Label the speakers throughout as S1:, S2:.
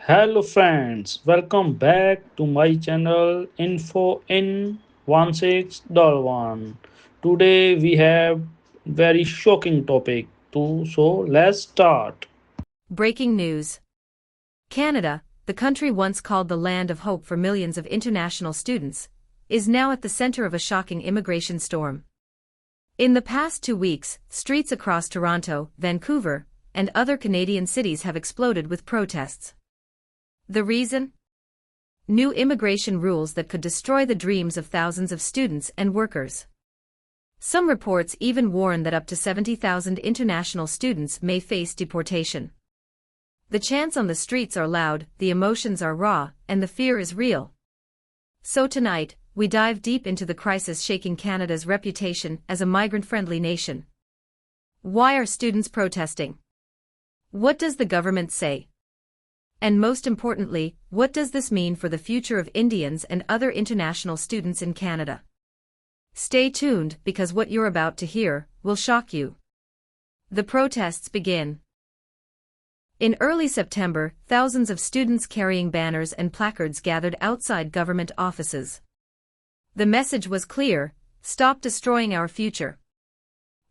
S1: Hello friends, welcome back to my channel Info in 16.1. Today we have very shocking topic too, so let's start.
S2: Breaking news. Canada, the country once called the land of hope for millions of international students, is now at the center of a shocking immigration storm. In the past 2 weeks, streets across Toronto, Vancouver, and other Canadian cities have exploded with protests. The reason? New immigration rules that could destroy the dreams of thousands of students and workers. Some reports even warn that up to 70,000 international students may face deportation. The chants on the streets are loud, the emotions are raw, and the fear is real. So tonight, we dive deep into the crisis shaking Canada's reputation as a migrant-friendly nation. Why are students protesting? What does the government say? And most importantly, what does this mean for the future of Indians and other international students in Canada? Stay tuned because what you're about to hear will shock you. The protests begin. In early September, thousands of students carrying banners and placards gathered outside government offices. The message was clear: stop destroying our future.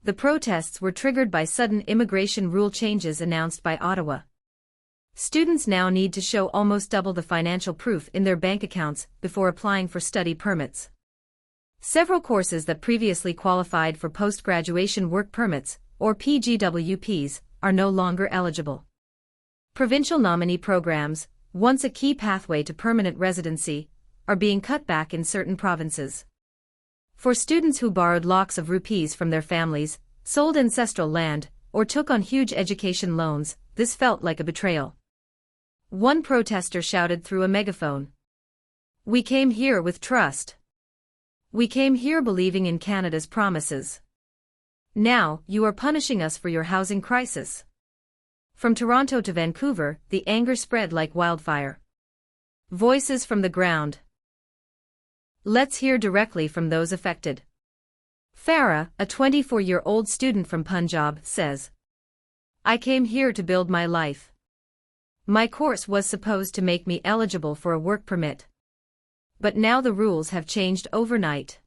S2: The protests were triggered by sudden immigration rule changes announced by Ottawa. Students now need to show almost double the financial proof in their bank accounts before applying for study permits. Several courses that previously qualified for post-graduation work permits, or PGWPs, are no longer eligible. Provincial Nominee Programs, once a key pathway to permanent residency, are being cut back in certain provinces. For students who borrowed lakhs of rupees from their families, sold ancestral land, or took on huge education loans, this felt like a betrayal. One protester shouted through a megaphone, "We came here with trust. We came here believing in Canada's promises. Now, you are punishing us for your housing crisis." From Toronto to Vancouver, the anger spread like wildfire. Voices from the ground. Let's hear directly from those affected. Farah, a 24-year-old student from Punjab, says, "I came here to build my life. My course was supposed to make me eligible for a work permit. But now the rules have changed overnight.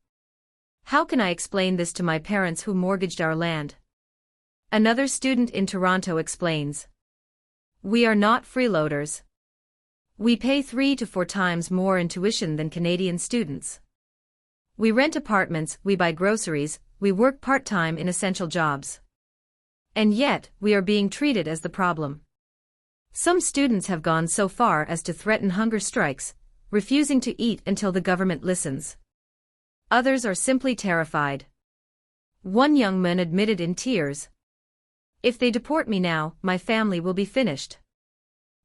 S2: How can I explain this to my parents who mortgaged our land?" Another student in Toronto explains, "We are not freeloaders. We pay 3 to 4 times more in tuition than Canadian students. We rent apartments, we buy groceries, we work part-time in essential jobs. And yet, we are being treated as the problem." Some students have gone so far as to threaten hunger strikes, refusing to eat until the government listens. Others are simply terrified. One young man admitted in tears, "If they deport me now, my family will be finished.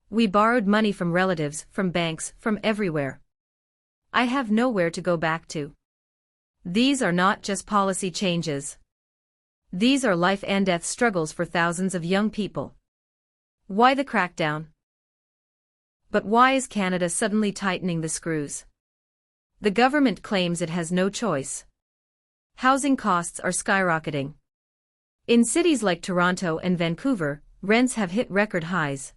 S2: We borrowed money from relatives, from banks, from everywhere. I have nowhere to go back to." These are not just policy changes. These are life and death struggles for thousands of young people. Why the crackdown? But why is Canada suddenly tightening the screws? The government claims it has no choice. Housing costs are skyrocketing. In cities like Toronto and Vancouver, rents have hit record highs.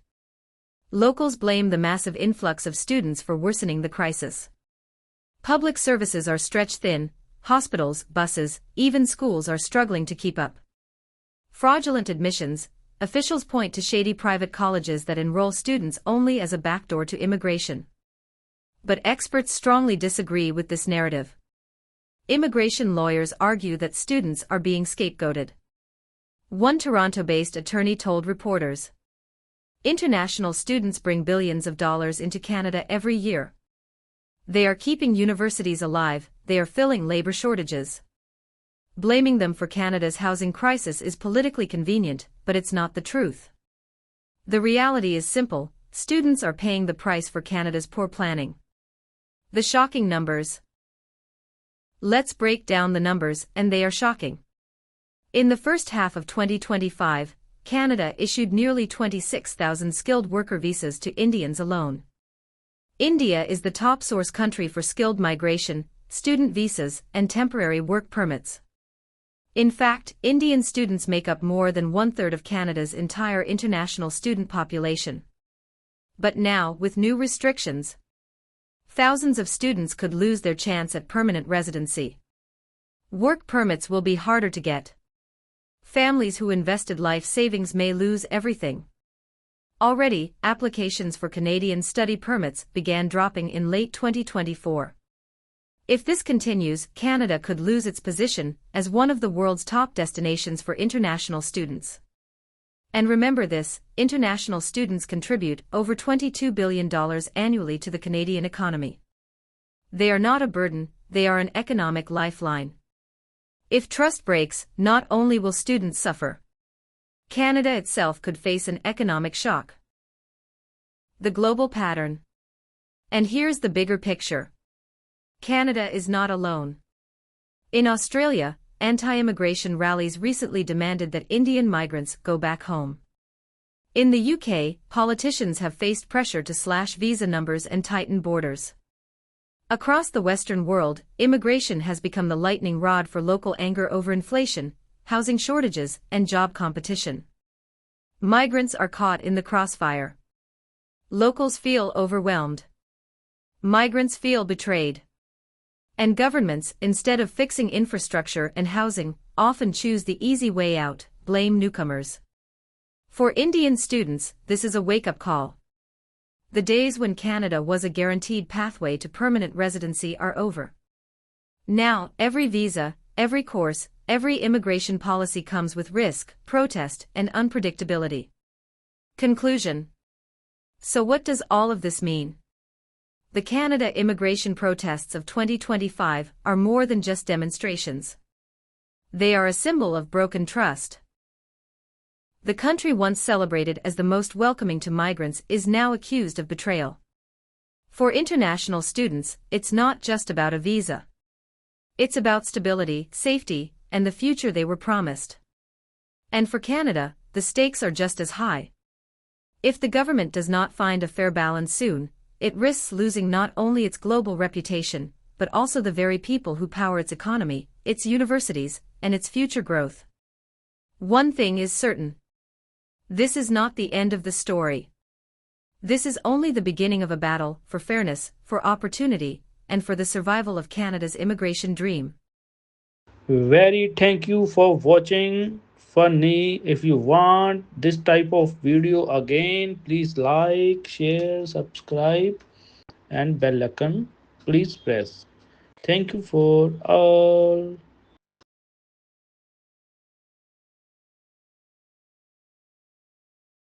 S2: Locals blame the massive influx of students for worsening the crisis. Public services are stretched thin, hospitals, buses, even schools are struggling to keep up. Fraudulent admissions, officials point to shady private colleges that enroll students only as a backdoor to immigration. But experts strongly disagree with this narrative. Immigration lawyers argue that students are being scapegoated. One Toronto-based attorney told reporters, "International students bring billions of dollars into Canada every year. They are keeping universities alive, they are filling labor shortages. Blaming them for Canada's housing crisis is politically convenient, but it's not the truth. The reality is simple: students are paying the price for Canada's poor planning." The shocking numbers. Let's break down the numbers, and they are shocking. In the first half of 2025, Canada issued nearly 26,000 skilled worker visas to Indians alone. India is the top source country for skilled migration, student visas, and temporary work permits. In fact, Indian students make up more than one-third of Canada's entire international student population. But now, with new restrictions, thousands of students could lose their chance at permanent residency. Work permits will be harder to get. Families who invested life savings may lose everything. Already, applications for Canadian study permits began dropping in late 2024. If this continues, Canada could lose its position as one of the world's top destinations for international students. And remember this, international students contribute over $22 billion annually to the Canadian economy. They are not a burden, they are an economic lifeline. If trust breaks, not only will students suffer, Canada itself could face an economic shock. The global pattern. And here's the bigger picture. Canada is not alone. In Australia, anti-immigration rallies recently demanded that Indian migrants go back home. In the UK, politicians have faced pressure to slash visa numbers and tighten borders. Across the Western world, immigration has become the lightning rod for local anger over inflation, housing shortages, and job competition. Migrants are caught in the crossfire. Locals feel overwhelmed. Migrants feel betrayed. And governments, instead of fixing infrastructure and housing, often choose the easy way out, blame newcomers. For Indian students, this is a wake-up call. The days when Canada was a guaranteed pathway to permanent residency are over. Now, every visa, every course, every immigration policy comes with risk, protest, and unpredictability. Conclusion. So what does all of this mean? The Canada immigration protests of 2025 are more than just demonstrations. They are a symbol of broken trust. The country once celebrated as the most welcoming to migrants is now accused of betrayal. For international students, it's not just about a visa. It's about stability, safety, and the future they were promised. And for Canada, the stakes are just as high. If the government does not find a fair balance soon, it risks losing not only its global reputation, but also the very people who power its economy, its universities, and its future growth. One thing is certain. This is not the end of the story. This is only the beginning of a battle for fairness, for opportunity, and for the survival of Canada's immigration dream.
S1: Very thank you for watching. Funny, if you want this type of video again, please like, share, subscribe, and bell icon. Please press. Thank you for all.